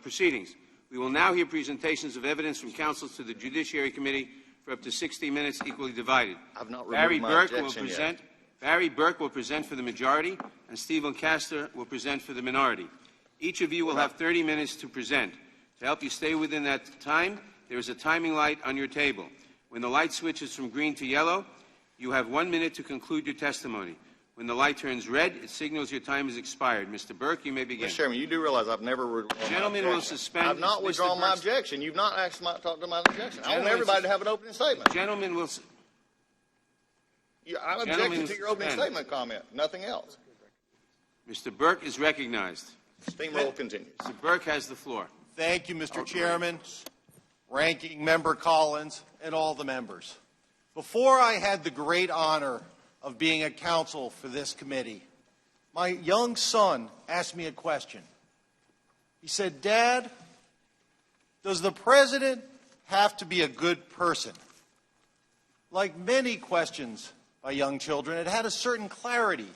proceedings. We will now hear presentations of evidence from counsel to the Judiciary Committee for up to 60 minutes, equally divided. I've not removed my objection yet. Barry Burke will present for the majority, and Stephen Castor will present for the minority. Each of you will have 30 minutes to present. To help you stay within that time, there is a timing light on your table. When the light switches from green to yellow, you have 1 minute to conclude your testimony. When the light turns red, it signals your time has expired. Mr. Burke, you may begin. Mr. Chairman, you do realize I've never withdrawn my Gentlemen objection. will suspend. I've not withdrawn my objection. You've not asked my talk to my objection. I want everybody to have an opening statement. Gentlemen will. I'm objecting to your opening statement comment, nothing else. Mr. Burke is recognized. Steamroll continues. Mr. Burke has the floor. Thank you, Mr. Chairman, Ranking Member Collins, and all the members. Before I had the great honor of being a counsel for this committee, my young son asked me a question. He said, "Dad, does the president have to be a good person?" Like many questions by young children, it had a certain clarity,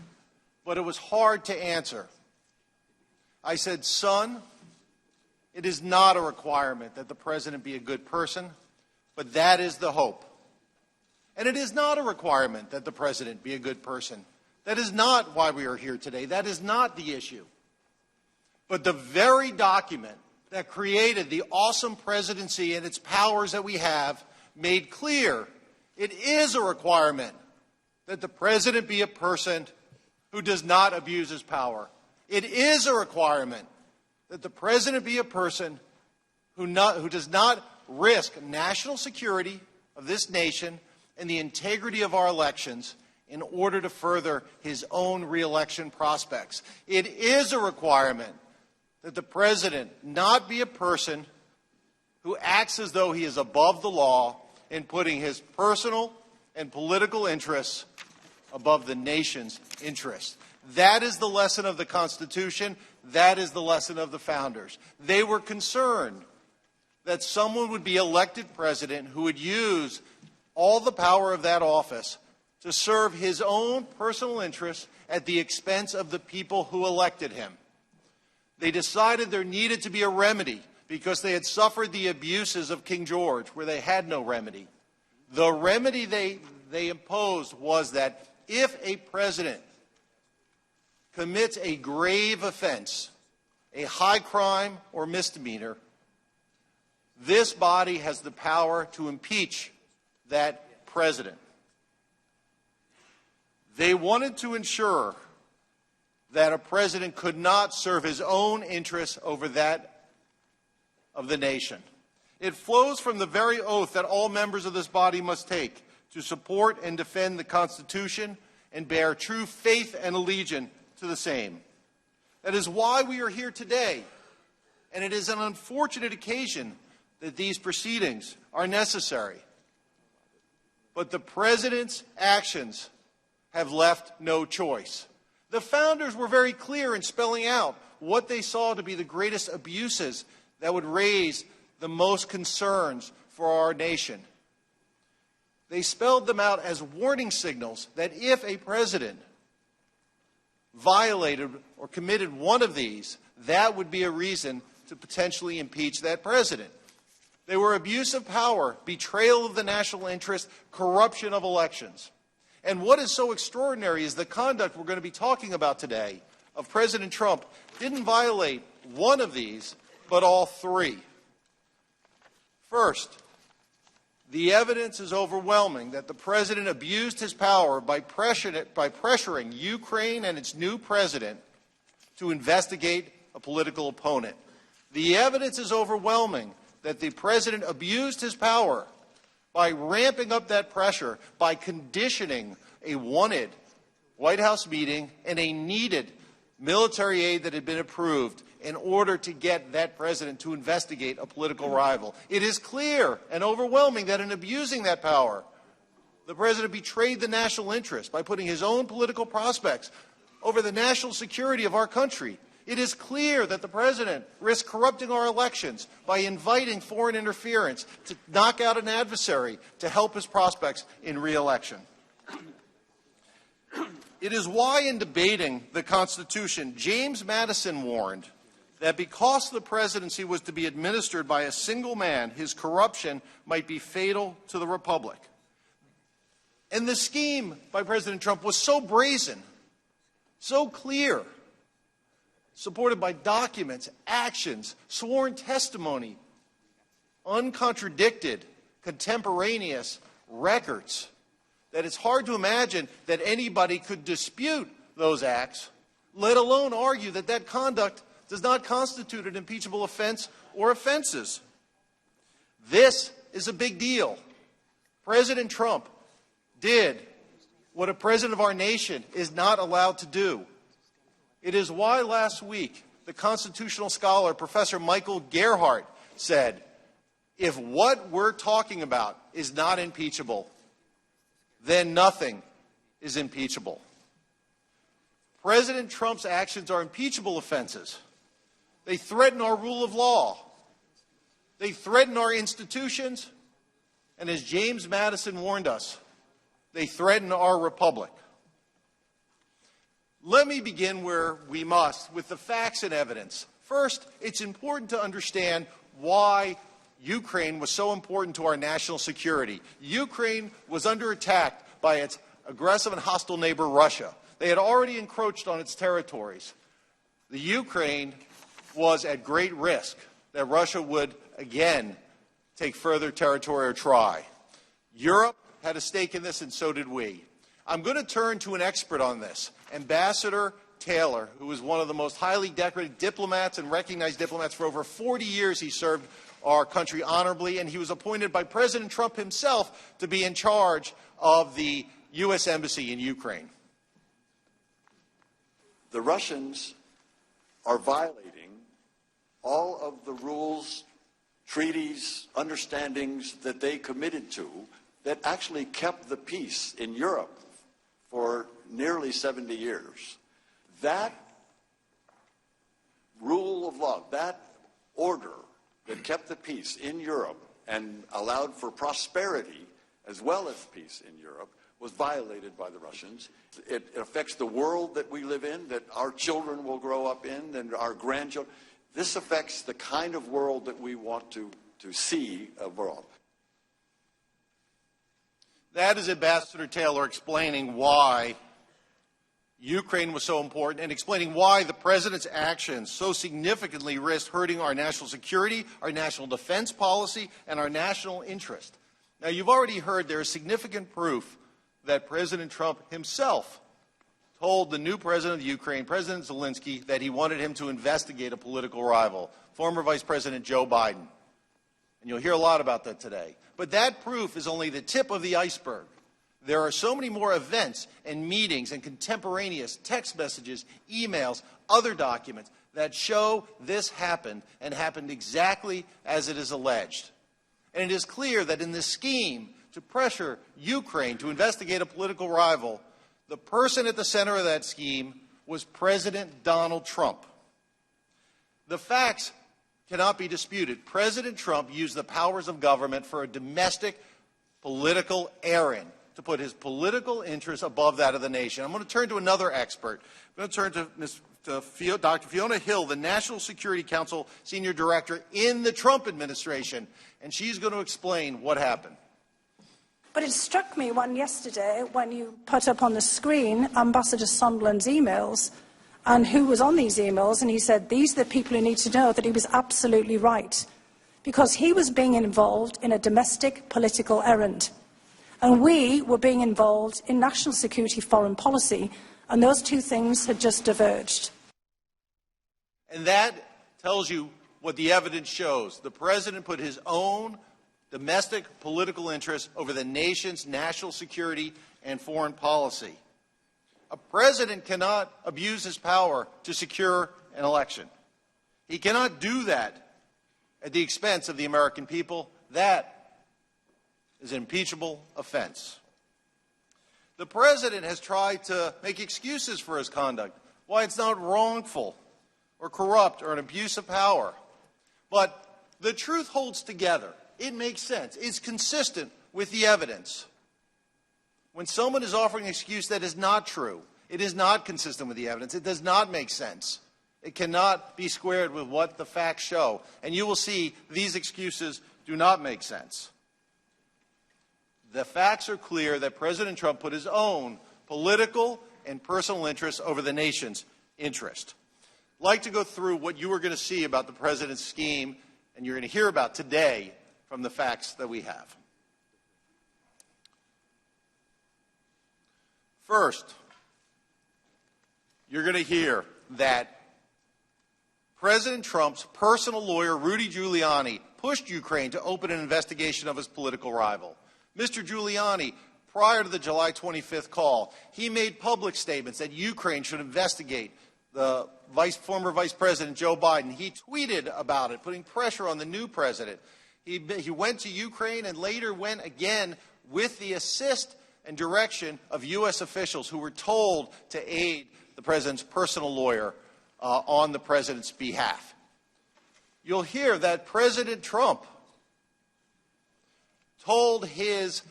but it was hard to answer. I said, "Son, it is not a requirement that the president be a good person, but that is the hope. And it is not a requirement that the president be a good person. That is not why we are here today. That is not the issue. But the very document that created the awesome presidency and its powers that we have made clear it is a requirement that the president be a person who does not abuse his power. It is a requirement that the president be a person who does not risk national security of this nation and the integrity of our elections in order to further his own re-election prospects. It is a requirement that the president not be a person who acts as though he is above the law in putting his personal and political interests above the nation's interests. That is the lesson of the Constitution. That is the lesson of the founders. They were concerned that someone would be elected president who would use all the power of that office to serve his own personal interests at the expense of the people who elected him. They decided there needed to be a remedy because they had suffered the abuses of King George, where they had no remedy. The remedy they imposed was that if a president commits a grave offense, a high crime or misdemeanor, this body has the power to impeach that president. They wanted to ensure that a president could not serve his own interests over that of the nation. It flows from the very oath that all members of this body must take to support and defend the Constitution and bear true faith and allegiance to the same. That is why we are here today, and it is an unfortunate occasion that these proceedings are necessary. But the president's actions have left no choice. The founders were very clear in spelling out what they saw to be the greatest abuses that would raise the most concerns for our nation. They spelled them out as warning signals that if a president violated or committed one of these, that would be a reason to potentially impeach that president. They were abuse of power, betrayal of the national interest, corruption of elections. And what is so extraordinary is the conduct we're going to be talking about today of President Trump didn't violate one of these, but all three. First, the evidence is overwhelming that the president abused his power by pressuring Ukraine and its new president to investigate a political opponent. The evidence is overwhelming that the president abused his power by ramping up that pressure, by conditioning a wanted White House meeting and a needed military aid that had been approved in order to get that president to investigate a political rival. It is clear and overwhelming that in abusing that power, the president betrayed the national interest by putting his own political prospects over the national security of our country. It is clear that the president risked corrupting our elections by inviting foreign interference to knock out an adversary to help his prospects in re-election. It is why in debating the Constitution, James Madison warned that because the presidency was to be administered by a single man, his corruption might be fatal to the republic. And the scheme by President Trump was so brazen, so clear, supported by documents, actions, sworn testimony, uncontradicted, contemporaneous records, that it's hard to imagine that anybody could dispute those acts, let alone argue that that conduct does not constitute an impeachable offense or offenses. This is a big deal. President Trump did what a president of our nation is not allowed to do. It is why last week the constitutional scholar, Professor Michael Gerhardt, said, if what we're talking about is not impeachable, then nothing is impeachable. President Trump's actions are impeachable offenses. They threaten our rule of law. They threaten our institutions. And as James Madison warned us, they threaten our republic. Let me begin where we must, with the facts and evidence. First, it's important to understand why Ukraine was so important to our national security. Ukraine was under attack by its aggressive and hostile neighbor, Russia. They had already encroached on its territories. The Ukraine was at great risk that Russia would again take further territory or try. Europe had a stake in this, and so did we. I'm going to turn to an expert on this, Ambassador Taylor, who was one of the most highly decorated diplomats and recognized diplomats. For over 40 years, he served our country honorably, and he was appointed by President Trump himself to be in charge of the U.S. Embassy in Ukraine. The Russians are violating all of the rules, treaties, understandings that they committed to that actually kept the peace in Europe for nearly 70 years. That rule of law, that order that kept the peace in Europe and allowed for prosperity as well as peace in Europe was violated by the Russians. It affects the world that we live in, that our children will grow up in, and our grandchildren. This affects the kind of world that we want to see abroad. That is Ambassador Taylor explaining why Ukraine was so important and explaining why the president's actions so significantly risked hurting our national security, our national defense policy, and our national interest. Now, you've already heard there is significant proof that President Trump himself told the new president of Ukraine, President Zelensky, that he wanted him to investigate a political rival, former Vice President Joe Biden. And you'll hear a lot about that today. But that proof is only the tip of the iceberg. There are so many more events and meetings and contemporaneous text messages, emails, other documents that show this happened and happened exactly as it is alleged. And it is clear that in this scheme to pressure Ukraine to investigate a political rival, the person at the center of that scheme was President Donald Trump. The facts cannot be disputed. President Trump used the powers of government for a domestic political errand, to put his political interests above that of the nation. I'm going to turn to another expert. I'm going to turn to Dr. Fiona Hill, the National Security Council Senior Director in the Trump administration, and she's going to explain what happened. But it struck me yesterday when you put up on the screen Ambassador Sondland's emails and who was on these emails, and he said, these are the people who need to know, that he was absolutely right, because he was being involved in a domestic political errand. And we were being involved in national security foreign policy, and those two things had just diverged. And that tells you what the evidence shows. The president put his own domestic political interests over the nation's national security and foreign policy. A president cannot abuse his power to secure an election. He cannot do that at the expense of the American people. That is an impeachable offense. The president has tried to make excuses for his conduct, why it's not wrongful or corrupt or an abuse of power. But the truth holds together. It makes sense. It's consistent with the evidence. When someone is offering an excuse that is not true, it is not consistent with the evidence, it does not make sense, It cannot be squared with what the facts show. And you will see these excuses do not make sense. The facts are clear that President Trump put his own political and personal interests over the nation's interest. I'd like to go through what you are going to see about the president's scheme, and you're going to hear about today from the facts that we have. First, you're going to hear that President Trump's personal lawyer, Rudy Giuliani, pushed Ukraine to open an investigation of his political rival. Mr. Giuliani, prior to the July 25th call, he made public statements that Ukraine should investigate the former Vice President Joe Biden. He tweeted about it, putting pressure on the new president. He went to Ukraine and later went again with the assist and direction of U.S. officials who were told to aid the president's personal lawyer on the president's behalf. You'll hear that President Trump told his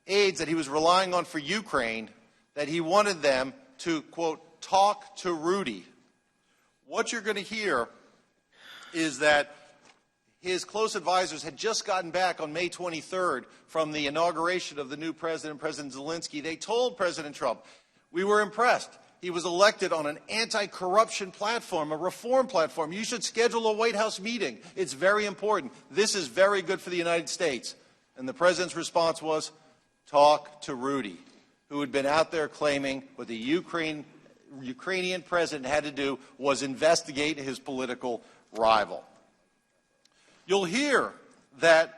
aides that he was relying on for Ukraine that he wanted them to, quote, talk to Rudy. What you're going to hear is that his close advisors had just gotten back on May 23rd from the inauguration of the new president, President Zelensky. They told President Trump, we were impressed. He was elected on an anti-corruption platform, a reform platform. You should schedule a White House meeting. It's very important. This is very good for the United States. And the president's response was, talk to Rudy, who had been out there claiming what the Ukrainian president had to do was investigate his political rival. You'll hear that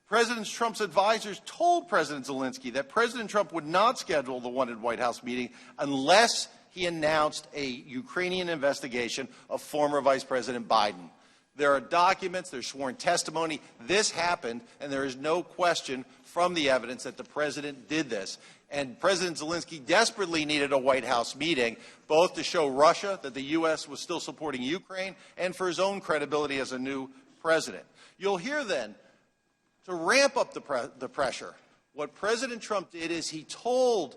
President Trump's advisors told President Zelensky that President Trump would not schedule the wanted White House meeting unless he announced a Ukrainian investigation of former Vice President Biden. There are documents, there's sworn testimony. This happened, and there is no question from the evidence that the president did this. And President Zelensky desperately needed a White House meeting, both to show Russia that the U.S. was still supporting Ukraine and for his own credibility as a new president. You'll hear then, to ramp up the pressure, what President Trump did is he told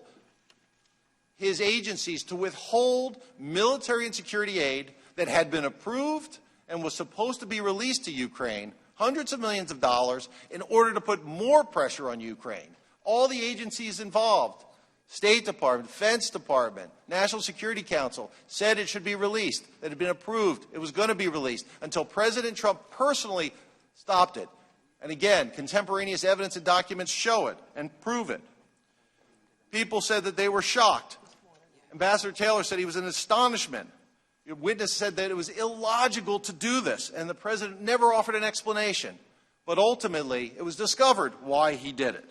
his agencies to withhold military and security aid that had been approved and was supposed to be released to Ukraine, hundreds of millions of dollars, in order to put more pressure on Ukraine. All the agencies involved, State Department, Defense Department, National Security Council, said it should be released, that it had been approved, it was going to be released, until President Trump personally stopped it. And again, contemporaneous evidence and documents show it and prove it. People said that they were shocked. Ambassador Taylor said he was in astonishment. Witnesses said that it was illogical to do this, and the president never offered an explanation. But ultimately, it was discovered why he did it.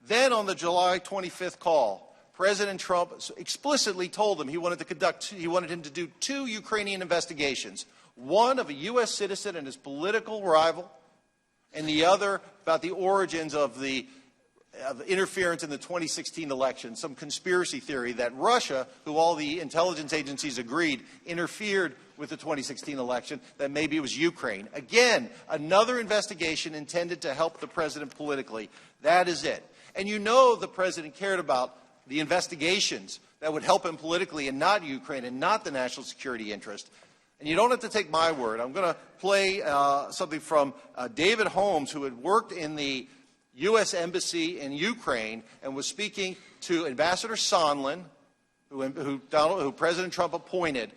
Then on the July 25th call, President Trump explicitly told him he wanted him to do 2 Ukrainian investigations, one of a U.S. citizen and his political rival, and the other about the origins of the interference in the 2016 election, some conspiracy theory that Russia, who all the intelligence agencies agreed interfered with the 2016 election, that maybe it was Ukraine. Again, another investigation intended to help the president politically. That is it. And you know the president cared about the investigations that would help him politically and not Ukraine and not the national security interest. And you don't have to take my word. I'm going to play something from David Holmes, who had worked in the U.S. Embassy in Ukraine and was speaking to Ambassador Sondland, who President Trump appointed.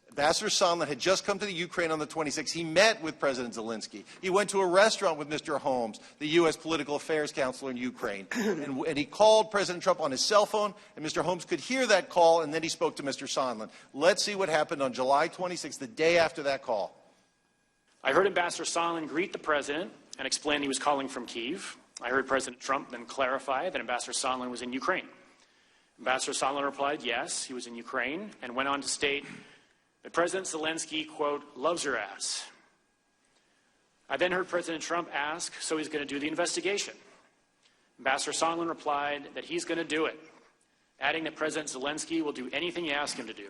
Ambassador Sondland had just come to the Ukraine on the 26th. He met with President Zelensky. He went to a restaurant with Mr. Holmes, the U.S. political affairs counselor in Ukraine. And he called President Trump on his cell phone, and Mr. Holmes could hear that call, and then he spoke to Mr. Sondland. Let's see what happened on July 26th, the day after that call. I heard Ambassador Sondland greet the president and explain he was calling from Kyiv. I heard President Trump then clarify that Ambassador Sondland was in Ukraine. Ambassador Sondland replied, yes, he was in Ukraine, and went on to state that President Zelensky, quote, loves your ass. I then heard President Trump ask, so he's going to do the investigation. Ambassador Sondland replied that he's going to do it, adding that President Zelensky will do anything you ask him to do.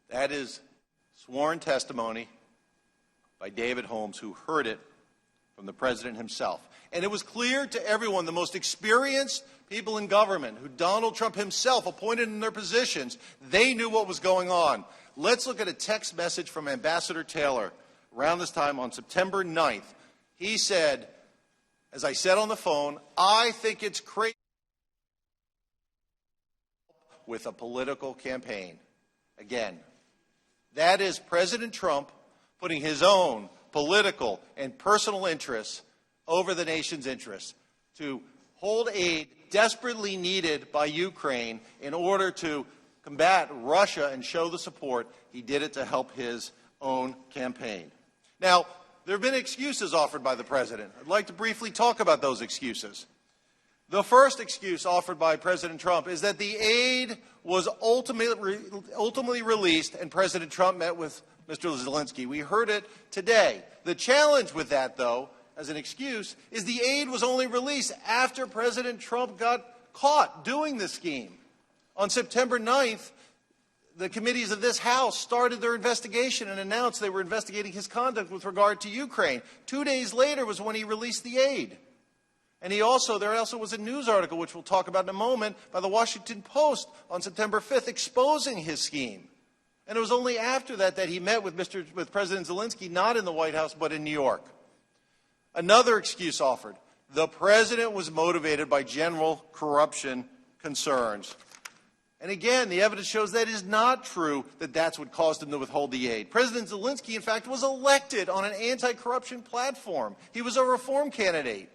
That is sworn testimony by David Holmes, who heard it from the president himself. And it was clear to everyone, the most experienced people in government, who Donald Trump himself appointed in their positions, they knew what was going on. Let's look at a text message from Ambassador Taylor around this time on September 9th. He said, as I said on the phone, I think it's crazy with a political campaign. Again, that is President Trump putting his own political and personal interests over the nation's interests to hold aid desperately needed by Ukraine in order to combat Russia and show the support. He did it to help his own campaign. Now, there have been excuses offered by the president. I'd like to briefly talk about those excuses. The first excuse offered by President Trump is that the aid was ultimately released and President Trump met with Mr. Zelensky. We heard it today. The challenge with that, though, as an excuse, is the aid was only released after President Trump got caught doing the scheme. On September 9th, the committees of this House started their investigation and announced they were investigating his conduct with regard to Ukraine. 2 days later was when he released the aid. And there also was a news article, which we'll talk about in a moment, by the Washington Post on September 5th exposing his scheme. And it was only after that that he met with President Zelensky, not in the White House, but in New York. Another excuse offered. The president was motivated by general corruption concerns. And again, the evidence shows that is not true, that that's what caused him to withhold the aid. President Zelensky, in fact, was elected on an anti-corruption platform. He was a reform candidate.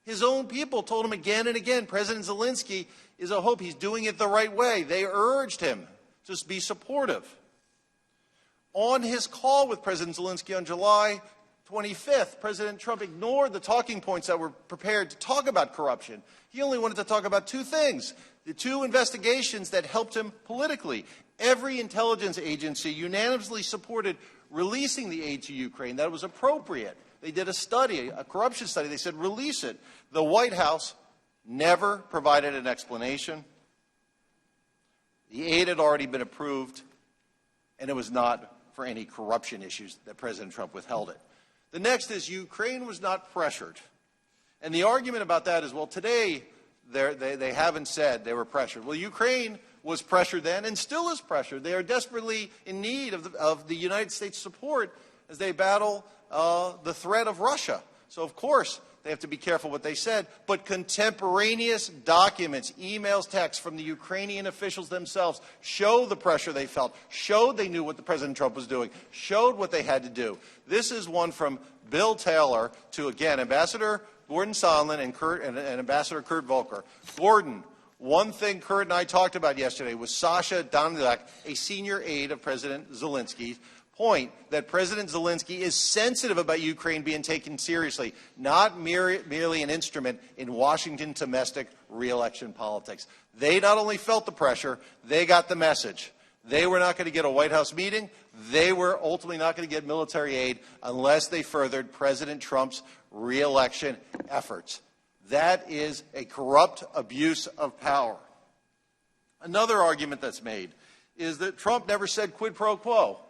His own people told him again and again, President Zelensky is a hope. He's doing it the right way. They urged him to be supportive. On his call with President Zelensky on July 25th, President Trump ignored the talking points that were prepared to talk about corruption. He only wanted to talk about two things, the two investigations that helped him politically. Every intelligence agency unanimously supported releasing the aid to Ukraine. That was appropriate. They did a study, a corruption study. They said, release it. The White House never provided an explanation. The aid had already been approved, and it was not for any corruption issues that President Trump withheld it. The next is Ukraine was not pressured. And the argument about that is, well, today they haven't said they were pressured. Well, Ukraine was pressured then and still is pressured. They are desperately in need of the United States support as they battle the threat of Russia. So, of course, they have to be careful what they said. But contemporaneous documents, emails, texts from the Ukrainian officials themselves show the pressure they felt, showed they knew what the President Trump was doing, showed what they had to do. This is one from Bill Taylor to, again, Ambassador Gordon Sondland and Ambassador Kurt Volker. Gordon, one thing Kurt and I talked about yesterday was Sasha Danilek, a senior aide of President Zelensky's, point that President Zelensky is sensitive about Ukraine being taken seriously, not merely an instrument in Washington's domestic re-election politics. They not only felt the pressure, they got the message. They were not going to get a White House meeting. They were ultimately not going to get military aid unless they furthered President Trump's re-election efforts. That is a corrupt abuse of power. Another argument that's made is that Trump never said quid pro quo.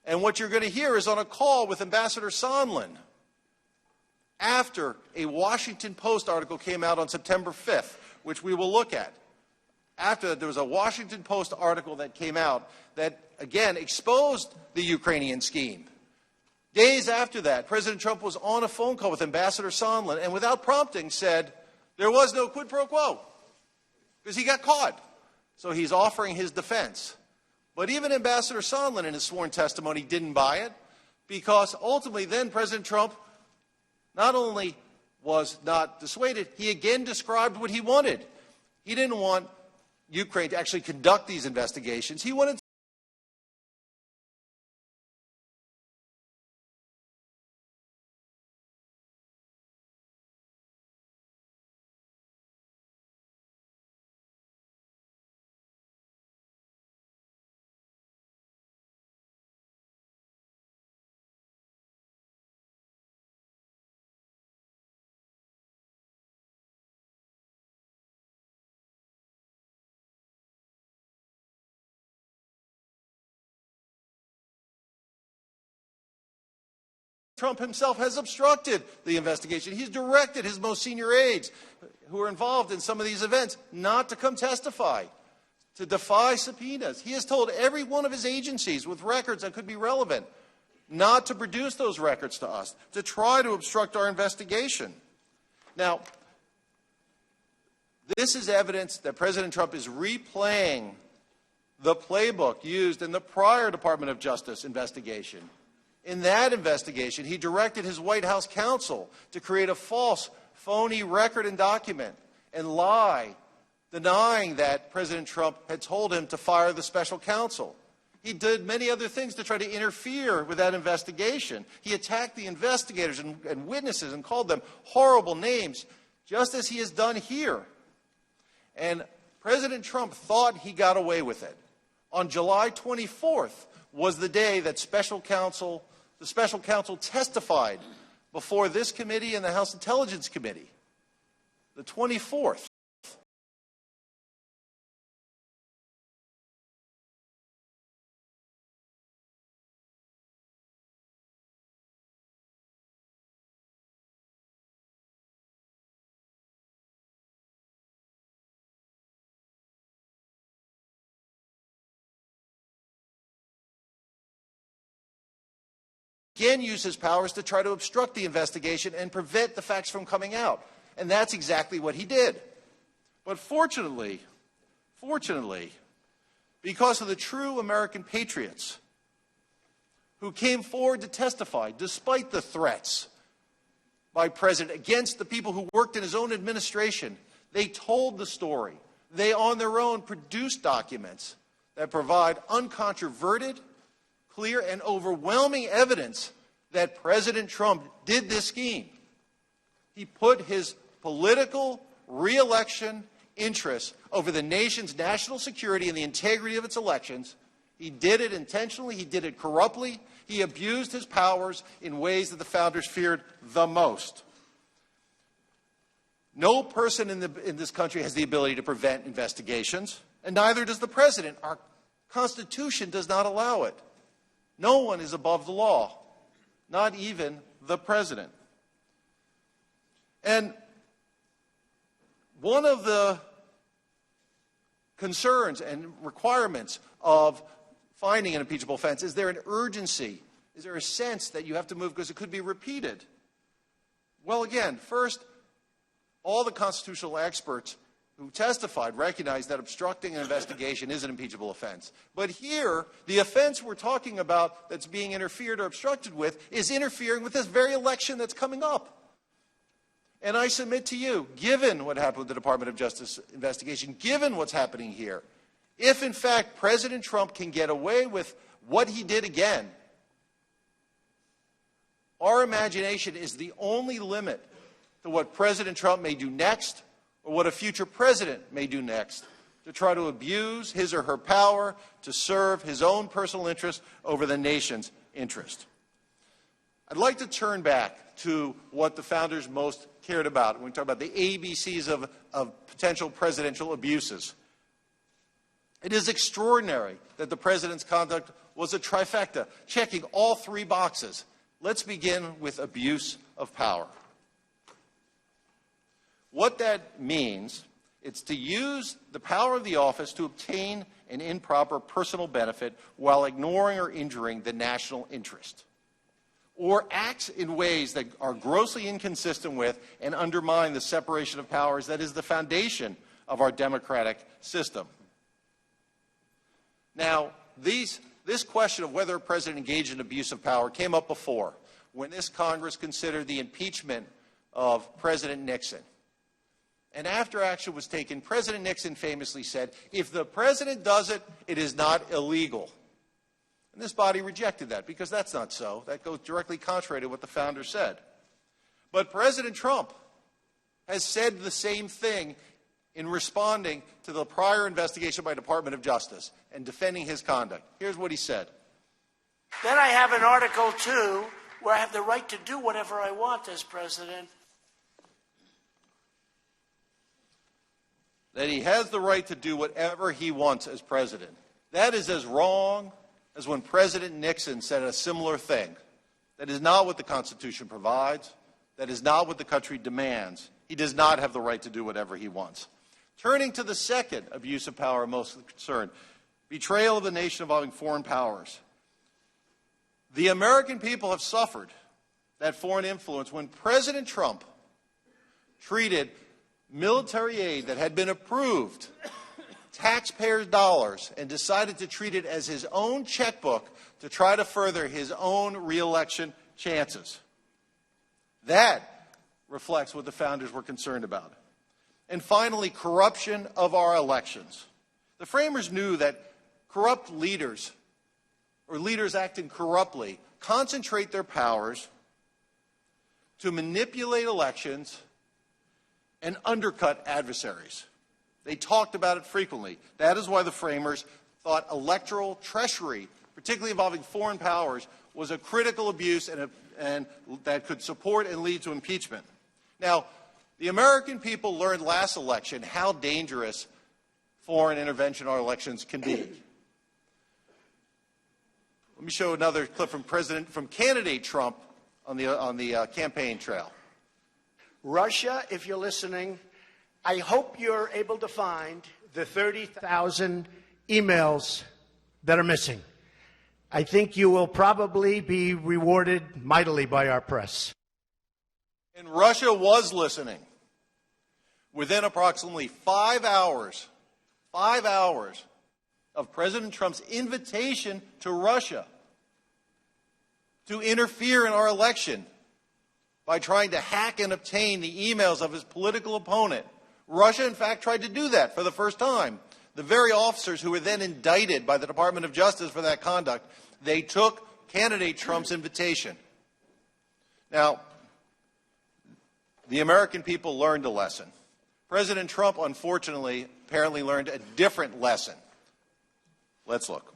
And what you're going to hear is on a call with Ambassador Sondland after a Washington Post article came out on September 5th, which we will look at. After that, there was a Washington Post article that came out that, again, exposed the Ukrainian scheme. Days after that, President Trump was on a phone call with Ambassador Sondland and without prompting said there was no quid pro quo because he got caught. So he's offering his defense. But even Ambassador Sondland in his sworn testimony didn't buy it because ultimately then President Trump not only was not dissuaded, he again described what he wanted. He didn't want Ukraine to actually conduct these investigations. He wanted Trump himself has obstructed the investigation. He's directed his most senior aides who are involved in some of these events not to come testify, to defy subpoenas. He has told every one of his agencies with records that could be relevant not to produce those records to us, to try to obstruct our investigation. Now, this is evidence that President Trump is replaying the playbook used in the prior Department of Justice investigation. In that investigation, he directed his White House counsel to create a false, phony record and document and lie, denying that President Trump had told him to fire the special counsel. He did many other things to try to interfere with that investigation. He attacked the investigators and witnesses and called them horrible names, just as he has done here. And President Trump thought he got away with it. On July 24th was the day that the special counsel testified before this committee and the House Intelligence Committee. The 24th. Again use his powers to try to obstruct the investigation and prevent the facts from coming out. And that's exactly what he did. But fortunately, because of the true American patriots who came forward to testify despite the threats by President against the people who worked in his own administration, they told the story. They on their own produced documents that provide uncontroverted, clear and overwhelming evidence that President Trump did this scheme. He put his political re-election interests over the nation's national security and the integrity of its elections. He did it intentionally. He did it corruptly. He abused his powers in ways that the founders feared the most. No person in this country has the ability to prevent investigations, and neither does the president. Our Constitution does not allow it. No one is above the law, not even the president. And one of the concerns and requirements of finding an impeachable offense, is there an urgency? Is there a sense that you have to move because it could be repeated? Well, again, first, all the constitutional experts who testified recognized that obstructing an investigation is an impeachable offense. But here, the offense we're talking about that's being interfered or obstructed with is interfering with this very election that's coming up. And I submit to you, given what happened with the Department of Justice investigation, given what's happening here, if in fact President Trump can get away with what he did again, our imagination is the only limit to what President Trump may do next, or what a future president may do next, to try to abuse his or her power to serve his own personal interest over the nation's interest. I'd like to turn back to what the founders most cared about when we talk about the ABCs of potential presidential abuses. It is extraordinary that the president's conduct was a trifecta, checking all three boxes. Let's begin with abuse of power. What that means, it's to use the power of the office to obtain an improper personal benefit while ignoring or injuring the national interest, or acts in ways that are grossly inconsistent with and undermine the separation of powers that is the foundation of our democratic system. Now, this question of whether a president engaged in abuse of power came up before, when this Congress considered the impeachment of President Nixon. And after action was taken, President Nixon famously said, if the president does it, it is not illegal. And this body rejected that, because that's not so. That goes directly contrary to what the founders said. But President Trump has said the same thing in responding to the prior investigation by Department of Justice and defending his conduct. Here's what he said. Then I have an Article 2 where I have the right to do whatever I want as president. That he has the right to do whatever he wants as president. That is as wrong as when President Nixon said a similar thing. That is not what the Constitution provides. That is not what the country demands. He does not have the right to do whatever he wants. Turning to the second abuse of power I'm most concerned, betrayal of the nation involving foreign powers. The American people have suffered that foreign influence when President Trump treated military aid that had been approved, taxpayers' dollars, and decided to treat it as his own checkbook to try to further his own re-election chances. That reflects what the founders were concerned about. And finally, corruption of our elections. The framers knew that corrupt leaders, or leaders acting corruptly, concentrate their powers to manipulate elections and undercut adversaries. They talked about it frequently. That is why the framers thought electoral treachery, particularly involving foreign powers, was a critical abuse and that could support and lead to impeachment. Now, the American people learned last election how dangerous foreign intervention in our elections can be. Let me show another clip from candidate Trump on the campaign trail. Russia, if you're listening, I hope you're able to find the 30,000 emails that are missing. I think you will probably be rewarded mightily by our press. And Russia was listening. Within approximately 5 hours of President Trump's invitation to Russia to interfere in our election by trying to hack and obtain the emails of his political opponent. Russia, in fact, tried to do that for the first time. The very officers who were then indicted by the Department of Justice for that conduct, they took candidate Trump's invitation. Now, the American people learned a lesson. President Trump, unfortunately, apparently learned a different lesson. Let's look.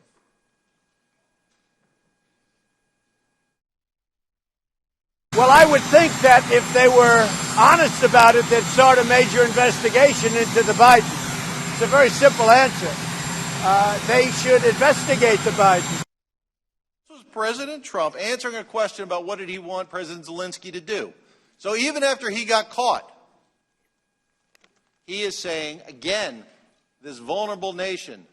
Well, I would think that if they were honest about it, they'd start a major investigation into the Bidens. It's a very simple answer. They should investigate the Bidens. This was President Trump answering a question about what did he want President Zelensky to do. So even after he got caught, he is saying, again, this vulnerable nation,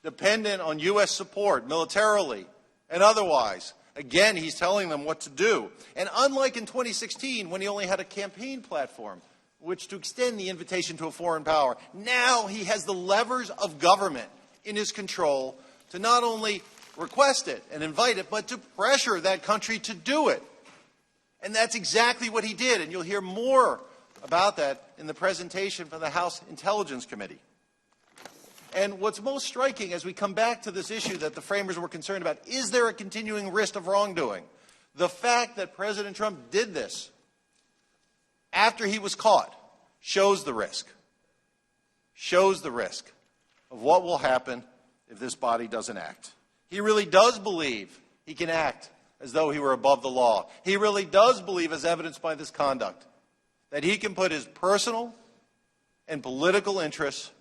dependent on U.S. support, militarily and otherwise, again, he's telling them what to do. And unlike in 2016, when he only had a campaign platform, which to extend the invitation to a foreign power, now he has the levers of government in his control to not only request it and invite it, but to pressure that country to do it. And that's exactly what he did. And you'll hear more about that in the presentation from the House Intelligence Committee. And what's most striking as we come back to this issue that the framers were concerned about, is there a continuing risk of wrongdoing? The fact that President Trump did this after he was caught shows the risk. Shows the risk of what will happen if this body doesn't act. He really does believe he can act as though he were above the law. He really does believe, as evidenced by this conduct, that he can put his personal and political interests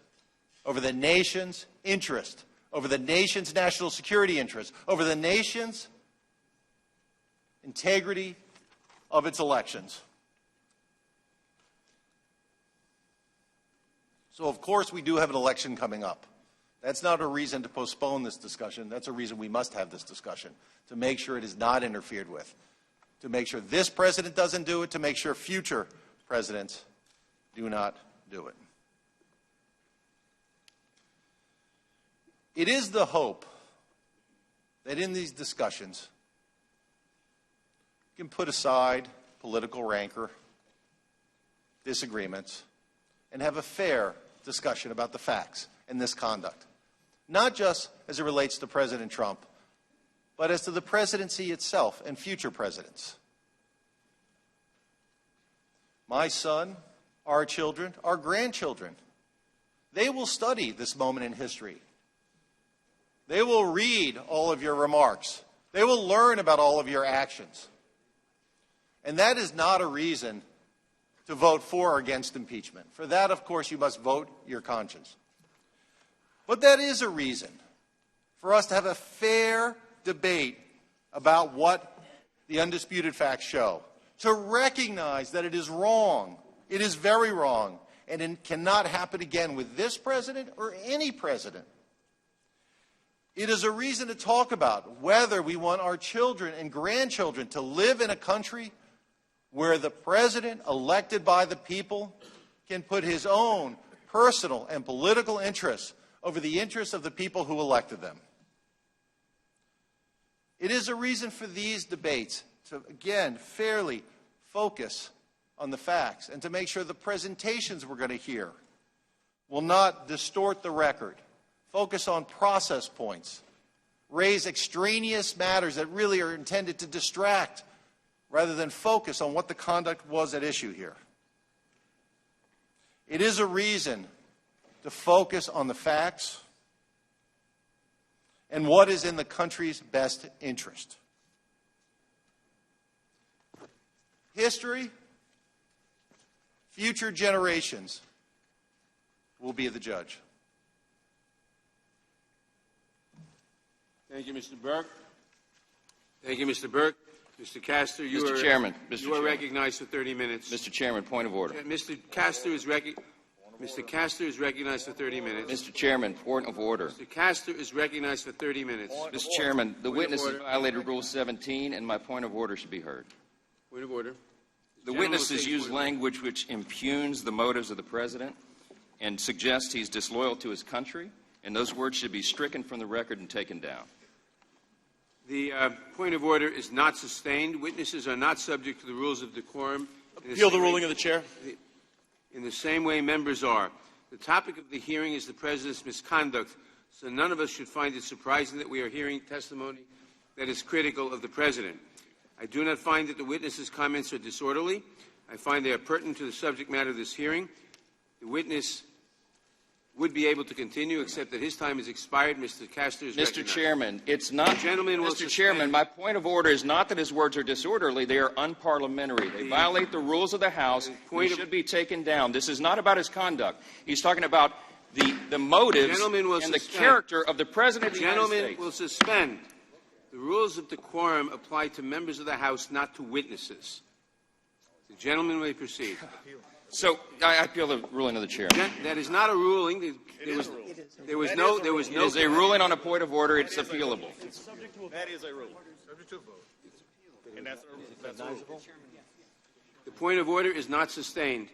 over the nation's interest, over the nation's national security interest, over the nation's integrity of its elections. So, of course, we do have an election coming up. That's not a reason to postpone this discussion. That's a reason we must have this discussion, to make sure it is not interfered with, to make sure this president doesn't do it, to make sure future presidents do not do it. It is the hope that in these discussions, we can put aside political rancor, disagreements, and have a fair discussion about the facts and this conduct. Not just as it relates to President Trump, but as to the presidency itself and future presidents. My son, our children, our grandchildren, they will study this moment in history. They will read all of your remarks. They will learn about all of your actions. And that is not a reason to vote for or against impeachment. For that, of course, you must vote your conscience. But that is a reason for us to have a fair debate about what the undisputed facts show, to recognize that it is wrong. It is very wrong, and it cannot happen again with this president or any president. It is a reason to talk about whether we want our children and grandchildren to live in a country where the president elected by the people can put his own personal and political interests over the interests of the people who elected them. It is a reason for these debates to, again, fairly focus on the facts and to make sure the presentations we're going to hear will not distort the record, focus on process points, raise extraneous matters that really are intended to distract rather than focus on what the conduct was at issue here. It is a reason to focus on the facts and what is in the country's best interest. History, future generations will be the judge. Thank you, Mr. Burke. Thank you, Mr. Burke. Mr. Castor, you Mr. are Chairman, you are recognized for 30 minutes. Mr. Chairman, point of order. Mr. Castor is recognized for 30 minutes. Mr. Chairman, point of order. Mr. Castor is recognized for 30 minutes. Mr. Chairman, the witness has order. violated Rule 17, and my point of order should be heard. Point of order. The witness has used language which impugns the motives of the president and suggests he's disloyal to his country, and those words should be stricken from the record and taken down. The point of order is not sustained. Witnesses are not subject to the rules of decorum. Appeal the ruling of the chair. In the same way members are. The topic of the hearing is the president's misconduct, so none of us should find it surprising that we are hearing testimony that is critical of the president. I do not find that the witness's comments are disorderly. I find they are pertinent to the subject matter of this hearing. The witness would be able to continue, except that his time has expired. Mr. Castor is recognized. Mr. Chairman, it's not. Gentlemen will Mr. Chairman, my point of order is not that his words are disorderly. They are unparliamentary. They violate the rules of the House. They should be taken down. This is not about his conduct. He's talking about the motives and the character of the President of the United States. Gentlemen will suspend. The rules of decorum apply to members of the House, not to witnesses. The gentleman may proceed. So I appeal the ruling of the chair. That is not a ruling. There was no. It is a ruling on a point of order. It's appealable. That is a rule. Subject to a vote. And that's a rule. The point of order is not sustained.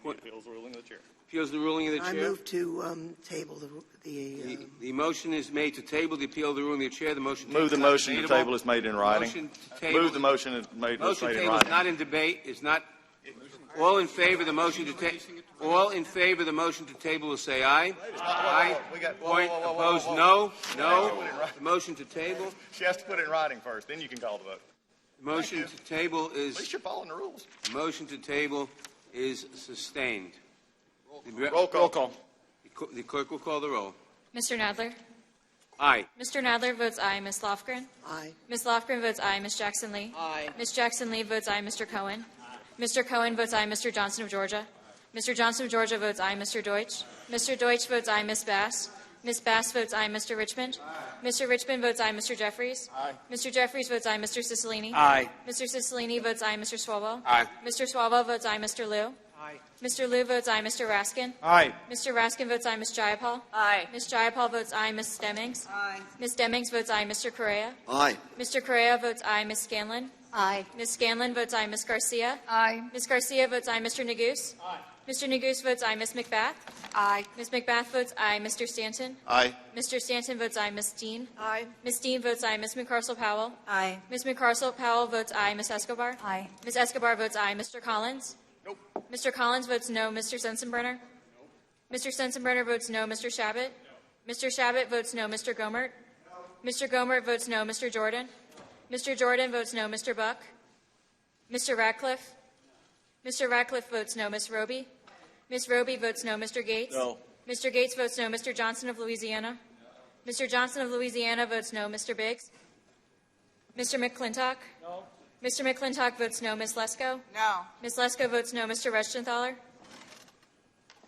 Appeals the ruling of the chair. Appeals the ruling of the chair. I move to table The motion is made to table the appeal of the ruling of the chair. The motion. Move the motion to table is made in writing. Motion to table. Move the motion is made in Motion to writing. table is not in debate. Is not. All in favor of the motion to table. All in favor of the motion to table will say aye. Aye. Point. Opposed? No. No. The motion to table. She has to put it in writing first, then you can call the vote. The motion to table is. At least you're following the rules. The motion to table is sustained. Roll call. The clerk will call the roll. Mr. Nadler? Aye. Mr. Nadler votes aye. Ms. Lofgren? Aye. Ms. Lofgren votes aye. Ms. Jackson-Lee? Aye. Ms. Jackson-Lee votes aye. Mr. Cohen? Mr. Cohen votes aye. Mr. Johnson of Georgia? Mr. Johnson of Georgia votes aye. Mr. Deutsch? Mr. Deutsch votes aye. Ms. Bass? Ms. Bass votes aye. Mr. Richmond? Mr. Richmond votes aye. Mr. Jeffries? Mr. Jeffries votes aye. Mr. Cicilline? Aye. Mr. Cicilline votes aye. Mr. Swalwell? Aye. Mr. Swalwell votes aye. Mr. Liu? Aye. Mr. Liu votes aye. Mr. Raskin? Aye. Mr. Raskin votes aye. Ms. Jayapal? Aye. Ms. Jayapal votes aye. Ms. Demings? Aye. Ms. Demings votes aye. Mr. Correa? Aye. Mr. Correa votes aye. Ms. Scanlon? Aye. Ms. Scanlon votes aye. Ms. Garcia? Aye. Ms. Garcia votes aye. Mr. Neguse? Aye. Mr. Neguse votes aye. Ms. McBath? Aye. Ms. McBath votes aye. Mr. Stanton? Aye. Mr. Stanton votes aye. Ms. Dean? Aye. Ms. Dean votes aye. Ms. McCarcel-Powell? Aye. Ms. McCarcel-Powell votes aye. Ms. Escobar? Aye. Ms. Escobar votes aye. Mr. Collins? Nope. Mr. Collins votes no. Mr. Sensenbrenner? Mr. Sensenbrenner votes no. Mr. Shabbat? Mr. Shabbat votes no. Mr. Gomert? Mr. Gomert votes no. Mr. Jordan? Mr. Jordan votes no. Mr. Buck? Mr. Ratcliffe? Mr. Ratcliffe votes no. Ms. Roby? Ms. Roby votes no. Mr. Gates? No. Mr. Gates votes no. Mr. Johnson of Louisiana? Mr. Johnson of Louisiana votes no. Mr. Biggs? Mr. McClintock? No. Mr. McClintock votes no. Ms. Lesko? No. Ms. Lesko votes no. Mr. Rechtenthaler?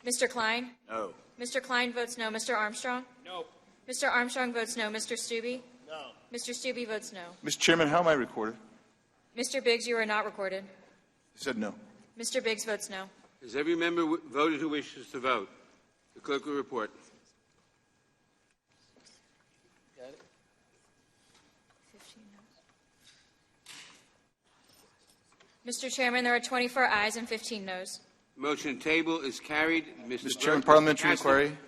Mr. Klein? No. Mr. Klein votes no. Mr. Armstrong? No. Mr. Armstrong votes no. Mr. Stubbe? No. Mr. Stubbe votes no. Mr. Chairman, how am I recorded? Mr. Biggs, you are not recorded. He said no. Mr. Biggs votes no. Has every member voted who wishes to vote? The clerk will report. Mr. Chairman, there are 24 ayes and 15 noes. Motion table is carried. Mr. Chairman, parliamentary inquiry.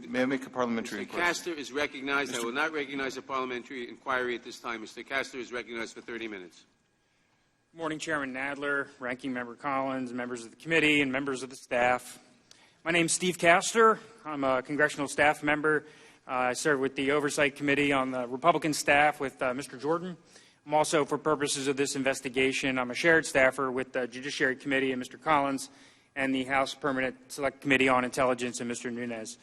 May I make a parliamentary Mr. inquiry? Castor is recognized. I will not recognize a parliamentary inquiry at this time. Mr. Castor is recognized for 30 minutes. Good morning, Chairman Nadler, Ranking Member Collins, members of the committee, and members of the staff. My name is Steve Castor. I'm a congressional staff member. I serve with the Oversight Committee on the Republican staff with Mr. Jordan. I'm also, for purposes of this investigation, I'm a shared staffer with the Judiciary Committee and Mr. Collins and the House Permanent Select Committee on Intelligence and Mr. Nunes.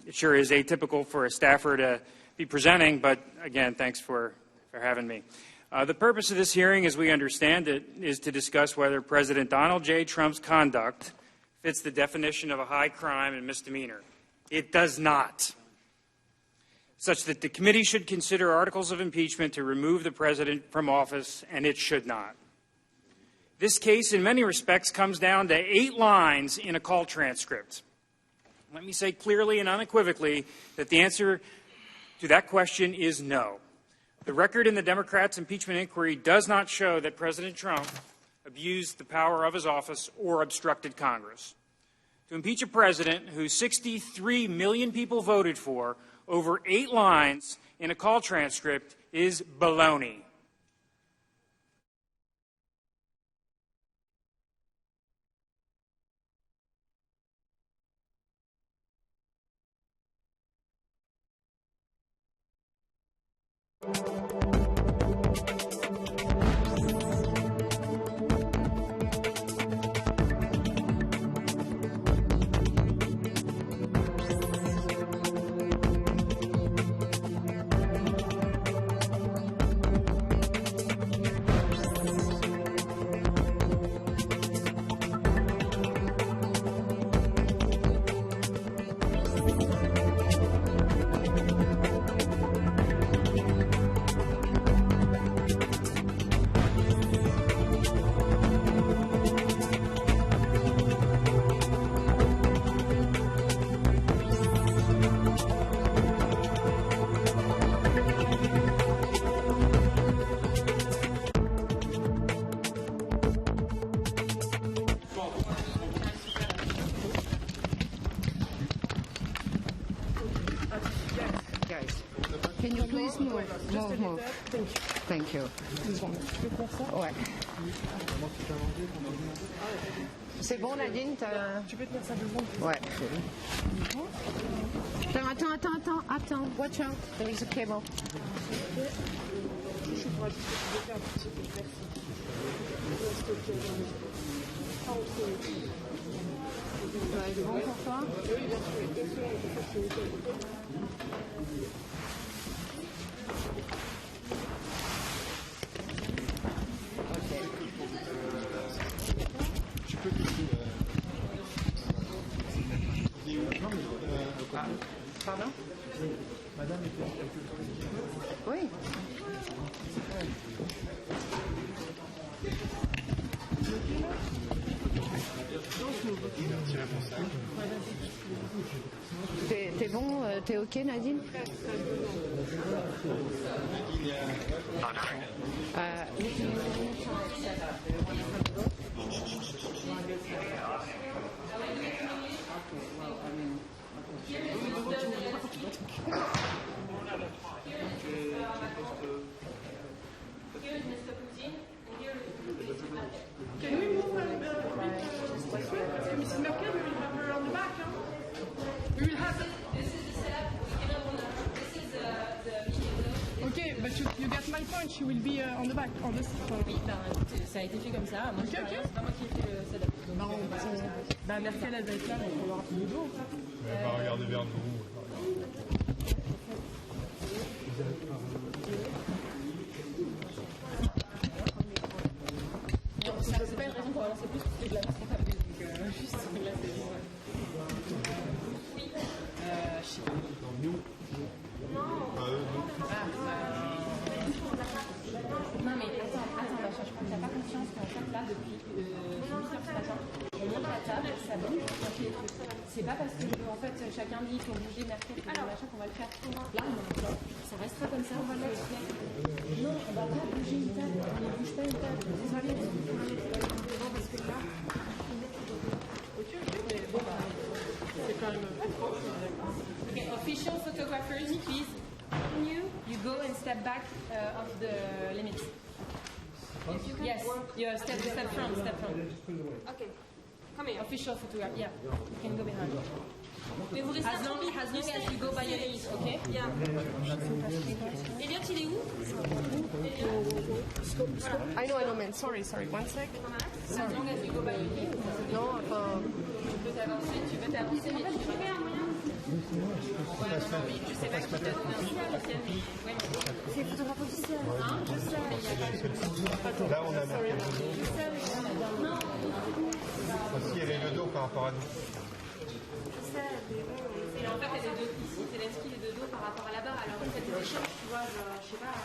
It sure is atypical for a staffer to be presenting, but again, thanks for having me. The purpose of this hearing, as we understand it, is to discuss whether President Donald J. Trump's conduct fits the definition of a high crime and misdemeanor. It does not, such that the committee should consider articles of impeachment to remove the president from office, and it should not. This case, in many respects, comes down to 8 lines in a call transcript. Let me say clearly and unequivocally that the answer to that question is no. The record in the Democrats' impeachment inquiry does not show that President Trump abused the power of his office or obstructed Congress. To impeach a president who 63 million people voted for over 8 lines in a call transcript is baloney. Can you please move? Thank you. Ouais. C'est bon, Nadine? Tu peux tenir ça devant? Ouais. Attends. Watch out. There is a cable. C'est bon pour toi? Pardon? Madame était... Oui. T'es bon? T'es OK, Nadine? Can we move Mrs. Merkel, we will have her on the back, huh? We will have... This is the setup. This is the meeting. Okay, but you get my point. She will be on the back. On this. Oui, ça a été fait comme ça. Moi, c'est pas moi qui ai fait le setup. Merkel, elle va être là, on va voir tout le dos. Elle va regarder vers nous. C'est pas une raison pour relancer plus, parce que je la laisse rentable. Donc, juste là, c'est bon. Oui. Je sais pas. Non, mais attends, on va changer. là depuis 8 heures ce matin. On monte la table, ça bouge, on fait les trucs. C'est pas parce que en fait chacun dit qu'il faut bouger mercredi, machin qu'on va le faire. Là on est encore. Ça restera comme ça, on va le faire. Non, on va pas bouger une table, on ne bouge pas une table. Désolé, parce que là. Ok, mais bon, bah, c'est quand même. Okay, official photographers, please. You go and step back of the limits. Yes, you step front. Okay, come here. Official photograph, yeah. You can go behind. Mais vous restez As long as you go by your limits, okay? Yeah. Elliot, il est où? I know, man. Sorry. One sec. As long as you go by your limits. Non, enfin. Tu veux t'avancer, mais tu veux rien. Je sais pas qui t'a donné c'est photographe officiel. Hein, je sais, mais il n'y a pas. Là, on a marqué le dos. Non. Aussi, elle est le dos par rapport à nous. Et en fait, elle est de ici, Zelensky est de dos par rapport à là-bas. Alors, en fait, des échanges, tu vois, genre, je sais pas,